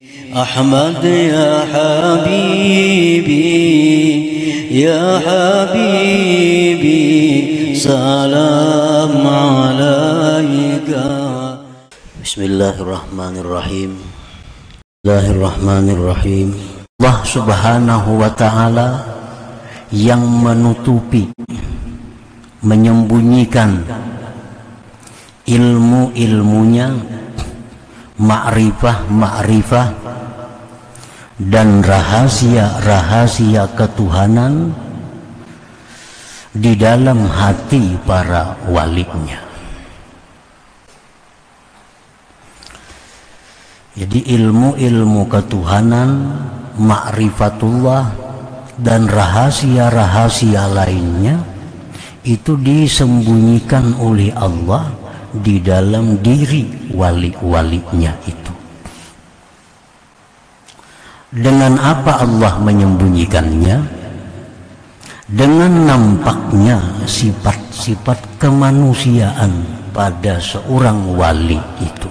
أحمد يا حبيبي يا حبيبي سلام عليك. Bismillahirrahmanirrahim. Bismillahirrahmanirrahim. Allah Subhanahu wa ta'ala yang menutupi, menyembunyikan ilmu-ilmunya, ma'rifah dan rahasia-rahasia ketuhanan di dalam hati para walinya. Jadi ilmu-ilmu ketuhanan, ma'rifatullah dan rahasia-rahasia lainnya itu disembunyikan oleh Allah di dalam diri wali-walinya itu. Dengan apa Allah menyembunyikannya? Dengan nampaknya sifat-sifat kemanusiaan pada seorang wali itu.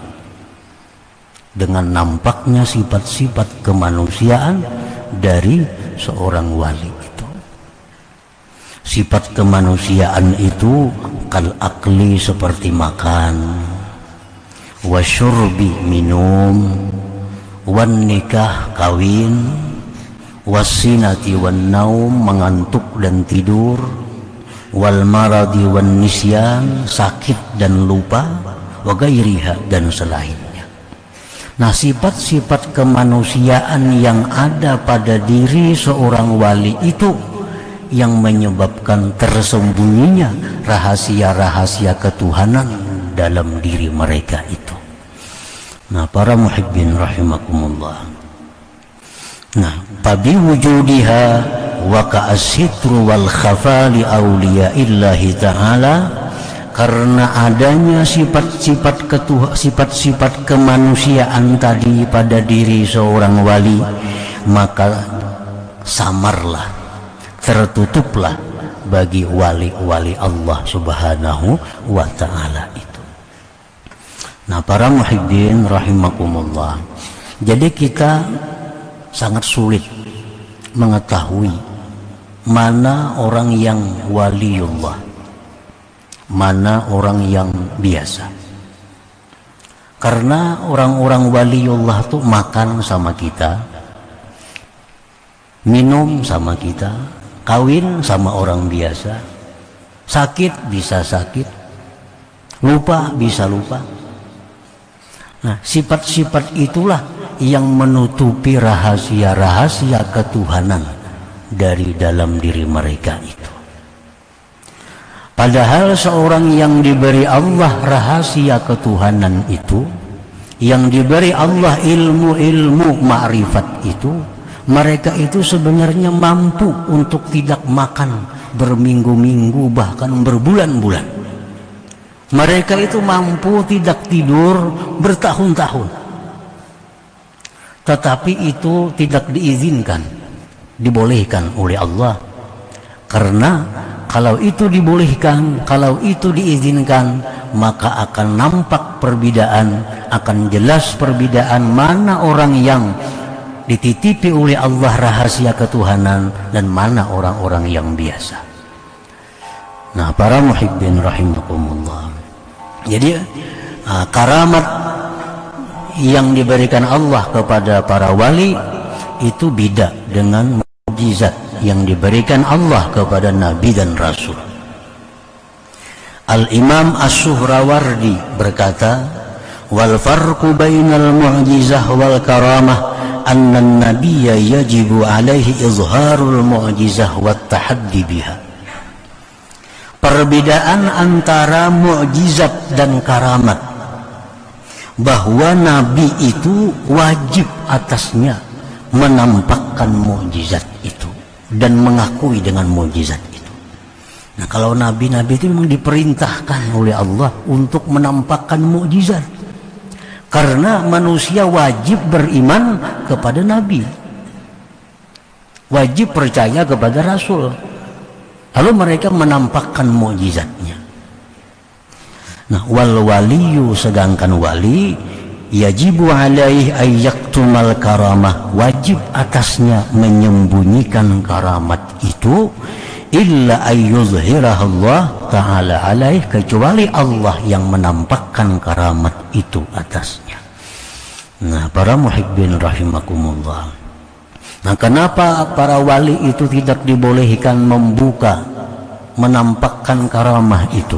Dengan nampaknya sifat-sifat kemanusiaan dari seorang wali itu. Sifat kemanusiaan itu kal akli seperti makan, wasyurbi minum, wan nikah kawin, wasinati wan naum mengantuk dan tidur, wal maradi wan nisyan sakit dan lupa, wa gairiha dan selainnya. Nah, sifat-sifat kemanusiaan yang ada pada diri seorang wali itu yang menyebabkan tersembunyinya rahasia-rahasia ketuhanan dalam diri mereka itu. Nah, para muhibbin rahimakumullah. Nah, tabi wujudiha wa ka'asitru wal khafa li awliyaillahi ta'ala, karena adanya sifat-sifat kemanusiaan tadi pada diri seorang wali, maka samarlah, tertutuplah bagi wali-wali Allah Subhanahu wa ta'ala itu. Nah, para muhibbin rahimakumullah, jadi kita sangat sulit mengetahui mana orang yang waliullah, mana orang yang biasa. Karena orang-orang waliullah tuh makan sama kita, minum sama kita, kawin sama orang biasa, sakit bisa sakit, lupa bisa lupa. Nah, sifat-sifat itulah yang menutupi rahasia-rahasia ketuhanan dari dalam diri mereka itu. Padahal seorang yang diberi Allah rahasia ketuhanan itu, yang diberi Allah ilmu-ilmu ma'rifat itu, mereka itu sebenarnya mampu untuk tidak makan berminggu-minggu bahkan berbulan-bulan. Mereka itu mampu tidak tidur bertahun-tahun. Tetapi itu tidak diizinkan, dibolehkan oleh Allah. Karena kalau itu dibolehkan, kalau itu diizinkan, maka akan nampak perbedaan, akan jelas perbedaan mana orang yang dititipi oleh Allah rahasia ketuhanan dan mana orang-orang yang biasa. Nah, para muhibbin rahimakumullah, jadi karamat yang diberikan Allah kepada para wali itu beda dengan mukjizat yang diberikan Allah kepada nabi dan rasul. Al-Imam As-Suhrawardi berkata, wal farqu bainal mu'jizah wal karamah anna an-nabiyya yajibu alaihi izharul mu'jizah wat tahaddi biha. Perbedaan antara mukjizat dan karamat, bahwa nabi itu wajib atasnya menampakkan mukjizat itu dan mengakui dengan mukjizat itu. Nah, kalau nabi-nabi itu memang diperintahkan oleh Allah untuk menampakkan mukjizat, karena manusia wajib beriman kepada nabi, wajib percaya kepada rasul, lalu mereka menampakkan mukjizatnya. Nah, wal waliyu, sedangkan wali yajibu alaih ayyaktumal karamah, wajib atasnya menyembunyikan karamat itu, illa ayyuzhirahullah ta'ala alaih, kecuali Allah yang menampakkan karamat itu atasnya. Nah, para muhibbin rahimakumullah, nah kenapa para wali itu tidak dibolehkan membuka, menampakkan karamah itu?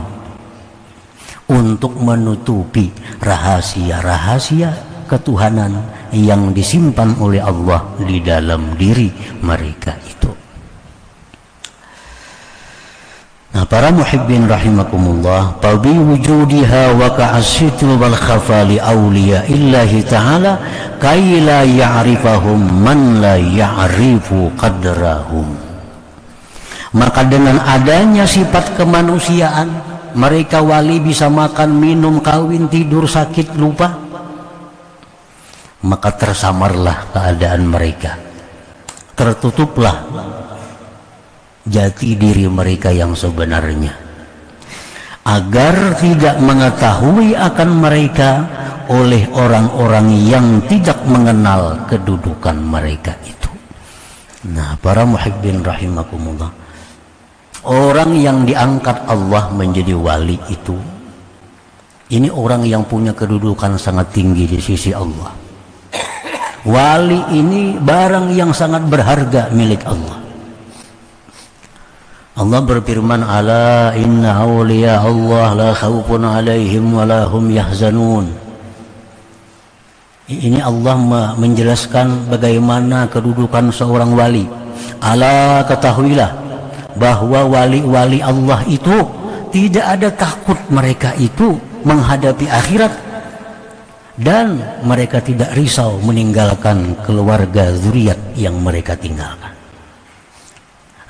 Untuk menutupi rahasia-rahasia ketuhanan yang disimpan oleh Allah di dalam diri mereka itu. Nah, para muhibbin rahimakumullah, tabi wujudiha wa ka'asitu wal khafali awliya illahi ta'ala kay la ya'rifahum man la ya'rifu qadrahum. Maka dengan adanya sifat kemanusiaan, mereka wali bisa makan, minum, kawin, tidur, sakit, lupa, maka tersamarlah keadaan mereka, tertutuplah jati diri mereka yang sebenarnya, agar tidak mengetahui akan mereka oleh orang-orang yang tidak mengenal kedudukan mereka itu. Nah, para muhibbin rahimakumullah, orang yang diangkat Allah menjadi wali itu, ini orang yang punya kedudukan sangat tinggi di sisi Allah. Wali ini barang yang sangat berharga milik Allah. Allah berfirman, ala inna awliya Allah la khawfun alaihim wa la hum yahzanun. Ini Allah menjelaskan bagaimana kedudukan seorang wali. Ala, ketahuilah bahwa wali-wali Allah itu tidak ada takut mereka itu menghadapi akhirat, dan mereka tidak risau meninggalkan keluarga zuriat yang mereka tinggalkan.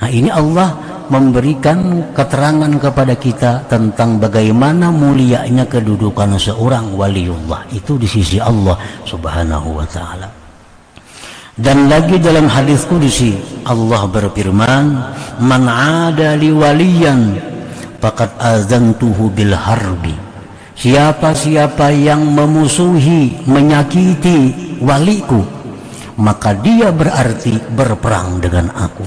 Nah, ini Allah memberikan keterangan kepada kita tentang bagaimana mulianya kedudukan seorang waliullah itu di sisi Allah Subhanahu wa ta'ala. Dan lagi dalam hadis qudsi Allah berfirman, man 'ada li waliyan faqad azantuhu bil harbi. Siapa-siapa yang memusuhi, menyakiti waliku, maka dia berarti berperang dengan aku.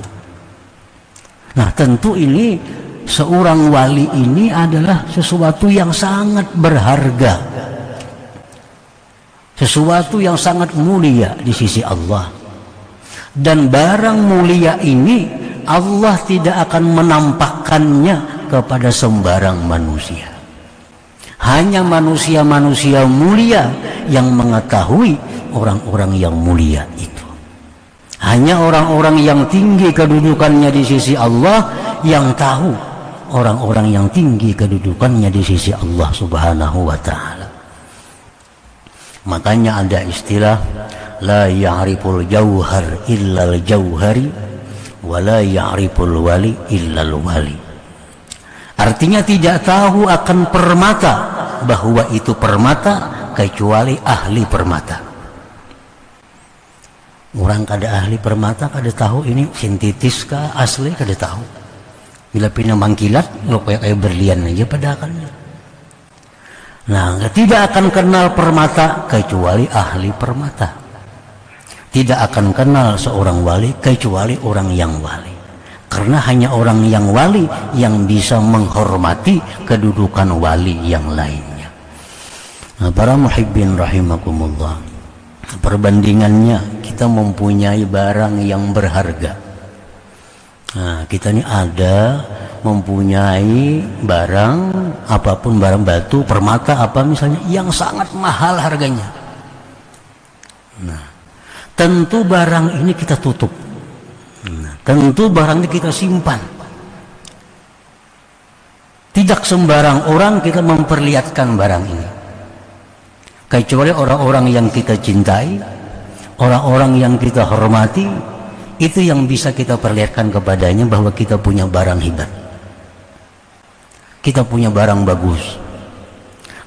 Nah, tentu ini seorang wali ini adalah sesuatu yang sangat berharga, sesuatu yang sangat mulia di sisi Allah. Dan barang mulia ini Allah tidak akan menampakkannya kepada sembarang manusia. Hanya manusia-manusia mulia yang mengetahui orang-orang yang mulia itu. Hanya orang-orang yang tinggi kedudukannya di sisi Allah yang tahu orang-orang yang tinggi kedudukannya di sisi Allah Subhanahu wa ta'ala. Makanya ada istilah la ya'riful jauhar illal jauhari wa la ya'riful wali illal wali. Artinya tidak tahu akan permata bahwa itu permata kecuali ahli permata. Orang kada ahli permata kada tahu ini sintetis kah asli, kada tahu. Bila pindah mangkilat lo kayak berlian aja padahalnya. Nah, tidak akan kenal permata kecuali ahli permata. Tidak akan kenal seorang wali kecuali orang yang wali. Karena hanya orang yang wali yang bisa menghormati kedudukan wali yang lainnya. Nah, para muhibbin rahimakumullah, perbandingannya kita mempunyai barang yang berharga. Nah, kita ini ada mempunyai barang apapun, barang batu, permata apa misalnya yang sangat mahal harganya. Nah, tentu barang ini kita tutup. Nah, tentu barang ini kita simpan. Tidak sembarang orang kita memperlihatkan barang ini, kecuali orang-orang yang kita cintai, orang-orang yang kita hormati, itu yang bisa kita perlihatkan kepadanya bahwa kita punya barang hebat, kita punya barang bagus.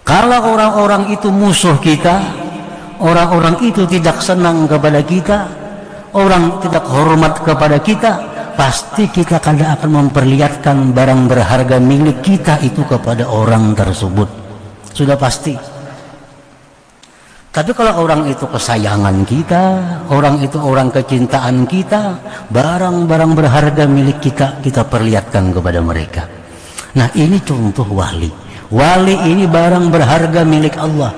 Kalau orang-orang itu musuh kita, orang-orang itu tidak senang kepada kita, orang tidak hormat kepada kita, pasti kita kada akan memperlihatkan barang berharga milik kita itu kepada orang tersebut. Sudah pasti. Tapi kalau orang itu kesayangan kita, orang itu orang kecintaan kita, barang-barang berharga milik kita, kita perlihatkan kepada mereka. Nah, ini contoh wali. Wali ini barang berharga milik Allah.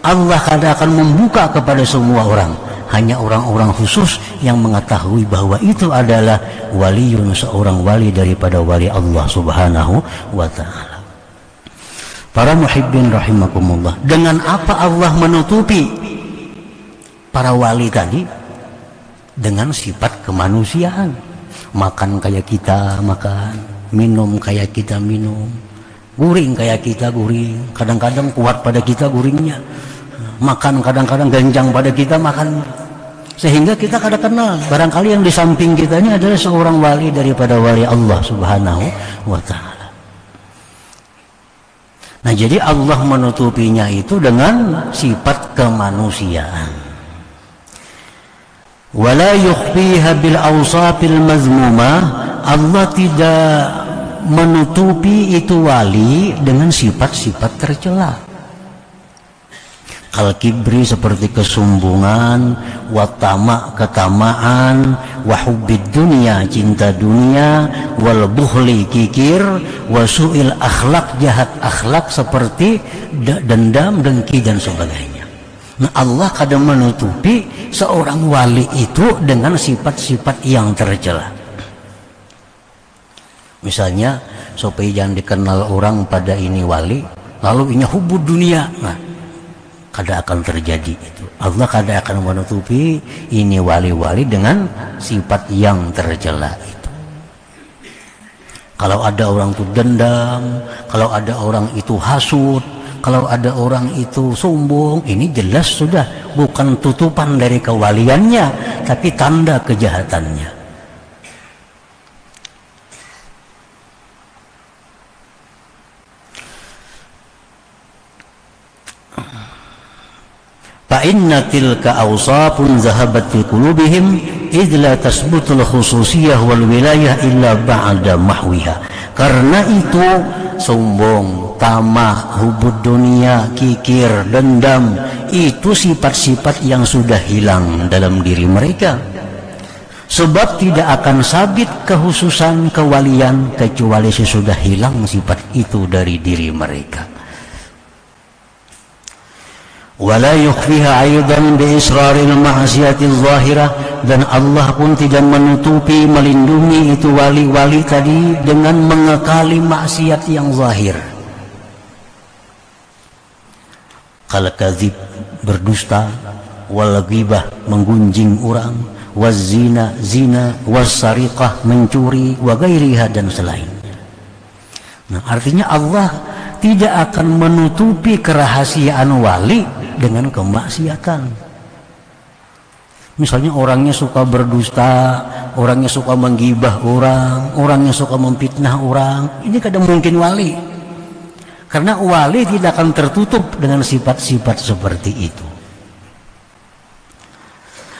Allah kadang akan membuka kepada semua orang. Hanya orang-orang khusus yang mengetahui bahwa itu adalah waliun, seorang wali daripada wali Allah subhanahu wa ta'ala. Para muhibbin rahimakumullah, dengan apa Allah menutupi para wali tadi? Dengan sifat kemanusiaan. Makan kayak kita makan, minum kayak kita minum, guring kayak kita guring. Kadang-kadang kuat pada kita guringnya, makan kadang-kadang ganjang pada kita makan. Sehingga kita kadang kenal barangkali yang di samping kita ini adalah seorang wali daripada wali Allah subhanahu wa ta'ala. Nah, jadi Allah menutupinya itu dengan sifat kemanusiaan. Wala yukhfiha bil awsafil mazmumah. Allah tidak menutupi itu wali dengan sifat-sifat tercela. Kal-kibri seperti kesombongan, watama ketamaan, wahubbid dunia cinta dunia, wal bukhli kikir, wasu'il akhlak jahat akhlak seperti dendam, dengki dan sebagainya. Nah, Allah kadang menutupi seorang wali itu dengan sifat-sifat yang tercela. Misalnya supaya jangan dikenal orang pada ini wali, lalu ini hubud dunia. Nah, kadang akan terjadi itu. Allah kadang akan menutupi ini wali-wali dengan sifat yang tercela itu. Kalau ada orang itu dendam, kalau ada orang itu hasud, kalau ada orang itu sombong, ini jelas sudah bukan tutupan dari kewaliannya, tapi tanda kejahatannya. Fa'inna tilka awsafun zahabat fi qulubihim idh la tasbutul khususiyah wal wilayah illa ba'da mahwiha. Karena itu sombong, tamah, hubud dunia, kikir, dendam, itu sifat-sifat yang sudah hilang dalam diri mereka. Sebab tidak akan sabit kehususan kewalian kecuali sesudah hilang sifat itu dari diri mereka. Wala yukhfiha aidan bi israril ma'siyatil zahirah, dan Allah pun tidak menutupi melindungi itu wali-wali tadi dengan mengekali maksiat yang zahir. Kal kadzib berdusta, wal ghibah menggunjing orang, waz zina zina, was sariqah mencuri, wa ghairiha dan selainnya. Nah, artinya Allah tidak akan menutupi kerahasiaan wali dengan kemaksiatan. Misalnya orangnya suka berdusta, orangnya suka menggibah orang, orangnya suka memfitnah orang, ini kadang mungkin wali. Karena wali tidak akan tertutup dengan sifat-sifat seperti itu.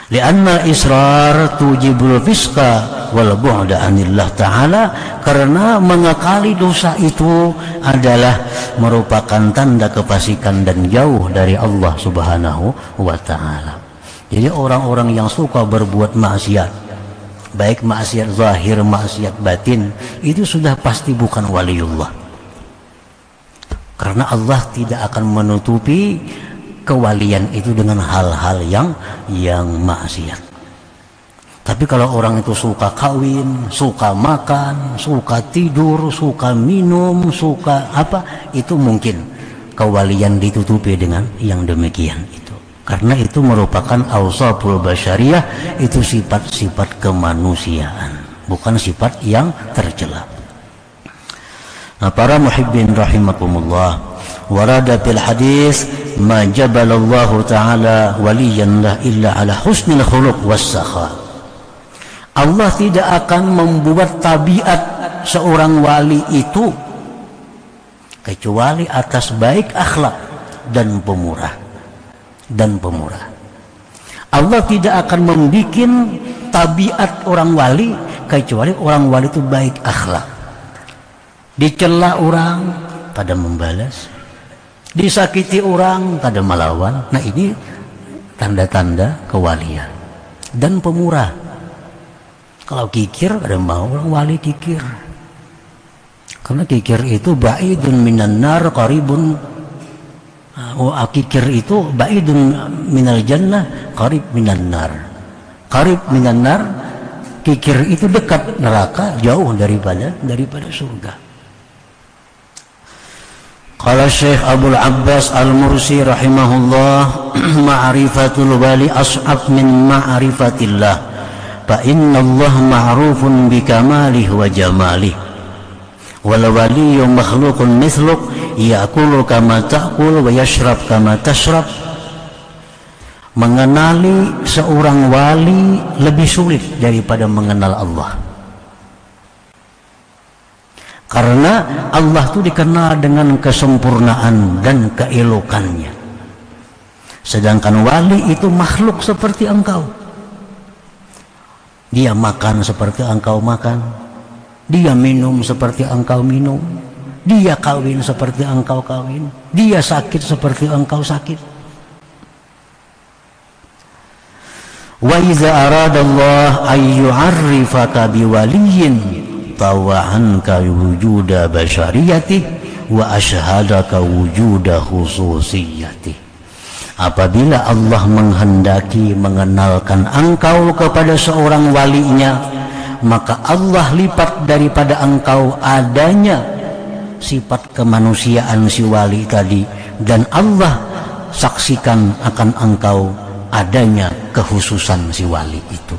Lianna israr tujibul fisqa wal bu'da anillah ta'ala, karena mengekali dosa itu adalah merupakan tanda kefasikan dan jauh dari Allah subhanahu wa ta'ala. Jadi orang-orang yang suka berbuat maksiat, baik maksiat zahir, maksiat batin, itu sudah pasti bukan waliullah. Karena Allah tidak akan menutupi kewalian itu dengan hal-hal yang maksiat. Tapi kalau orang itu suka kawin, suka makan, suka tidur, suka minum, suka apa, itu mungkin kewalian ditutupi dengan yang demikian itu. Karena itu merupakan awsaful basyariyah, itu sifat-sifat kemanusiaan, bukan sifat yang tercela. Nah, para muhibbin rahimakumullah, warada fil hadis ma jabalallahu ta'ala waliyan lah illa ala husnil khuluq was sakha. Allah tidak akan membuat tabiat seorang wali itu kecuali atas baik akhlak dan pemurah. Allah tidak akan membuat tabiat orang wali kecuali orang wali itu baik akhlak. Dicela orang pada membalas, disakiti orang kada melawan. Nah ini tanda-tanda kewalian. Dan pemurah. Kalau kikir kada mau orang wali kikir. Karena kikir itu ba'idun minan nar qaribun. Kikir itu ba'idun minal jannah qarib minan nar. Qarib minan nar, kikir itu dekat neraka, jauh daripada surga. Qala Syekh Abdul Abbas Al-Mursi rahimahullah, ma'rifatul wali as'ab min ma'rifatillah. Fa inna Allah ma'rufun bi kamalihi wa jamalihi. Wal waliyyu makhluqun mithluk ya'kulu kama ta'kul wa yashrab kama tashrab. Mengenali seorang wali lebih sulit daripada mengenal Allah. Karena Allah itu dikenal dengan kesempurnaan dan keelokannya. Sedangkan wali itu makhluk seperti engkau. Dia makan seperti engkau makan. Dia minum seperti engkau minum. Dia kawin seperti engkau kawin. Dia sakit seperti engkau sakit. Wa iza aradallah ay yu'arrifaka biwaliyin tawa'anka wujuda basyariyatih wa asyhadaka wujuda khususiyatih. Apabila Allah menghendaki mengenalkan engkau kepada seorang walinya, maka Allah lipat daripada engkau adanya sifat kemanusiaan si wali tadi, dan Allah saksikan akan engkau adanya kekhususan si wali itu.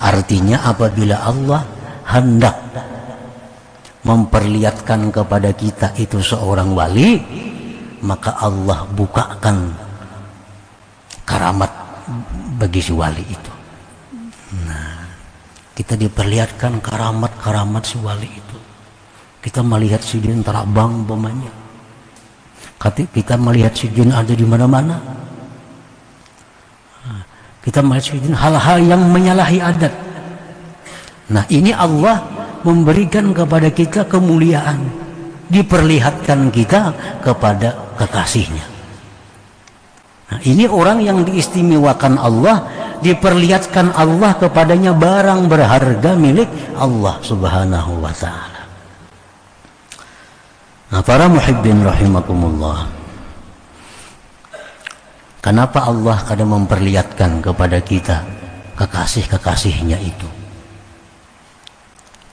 Artinya apabila Allah hendak memperlihatkan kepada kita itu seorang wali, maka Allah bukakan karamat bagi si wali itu. Nah, kita diperlihatkan karamat-karamat si wali itu. Kita melihat si jin terbang umpamanya. Kita melihat si jin ada di mana-mana. Kita melihat si jin hal-hal yang menyalahi adat. Nah, ini Allah memberikan kepada kita kemuliaan, diperlihatkan kita kepada kekasihnya. Nah, ini orang yang diistimewakan Allah, diperlihatkan Allah kepadanya barang berharga milik Allah subhanahu wa ta'ala. Nah, para muhibbin rahimakumullah, kenapa Allah kadang memperlihatkan kepada kita kekasih-kekasihnya itu?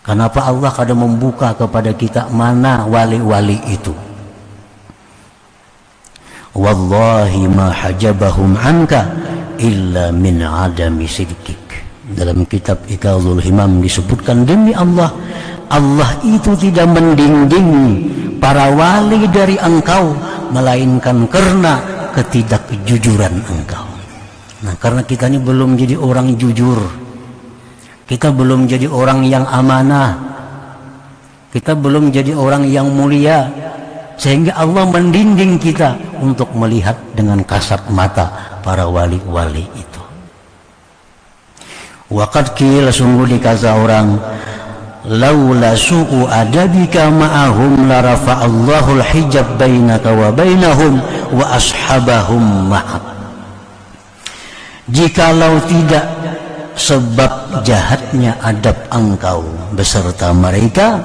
Kenapa Allah kadang membuka kepada kita mana wali-wali itu? Wallahi ma hajabahum anka illa min adami sidqik. Dalam kitab Iqazul Himam disebutkan, demi Allah, Allah itu tidak mendinding para wali dari engkau, melainkan karena ketidakjujuran engkau. Nah, karena kita ini belum jadi orang jujur, kita belum jadi orang yang amanah, kita belum jadi orang yang mulia, sehingga Allah mendinding kita untuk melihat dengan kasat mata para wali-wali itu. Waqad qila, sungguh dikata orang, laula su'u adabika ma'ahum la rafa'allahu al-hijab bainaka wa bainahum wa ashabahum ma'ak. Jikalau tidak sebab jahatnya adab engkau beserta mereka,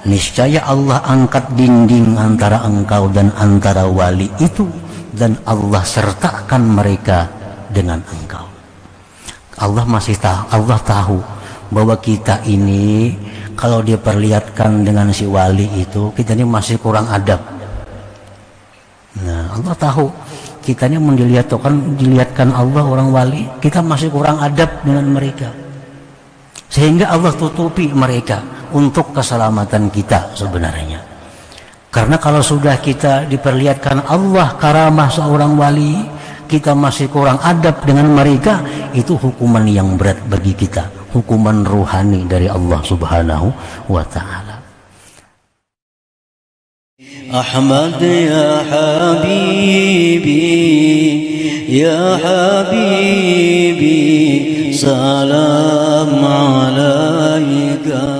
niscaya Allah angkat dinding antara engkau dan antara wali itu, dan Allah sertakan mereka dengan engkau. Allah tahu bahwa kita ini kalau diperlihatkan dengan si wali itu, kita ini masih kurang adab. Nah, Allah tahu kita ini dilihatkan Allah orang wali, kita masih kurang adab dengan mereka, sehingga Allah tutupi mereka untuk keselamatan kita sebenarnya. Karena kalau sudah kita diperlihatkan Allah karamah seorang wali, kita masih kurang adab dengan mereka, itu hukuman yang berat bagi kita, hukuman ruhani dari Allah subhanahu wa ta'ala. Ahmad ya habibi, ya habibi, salam alaika.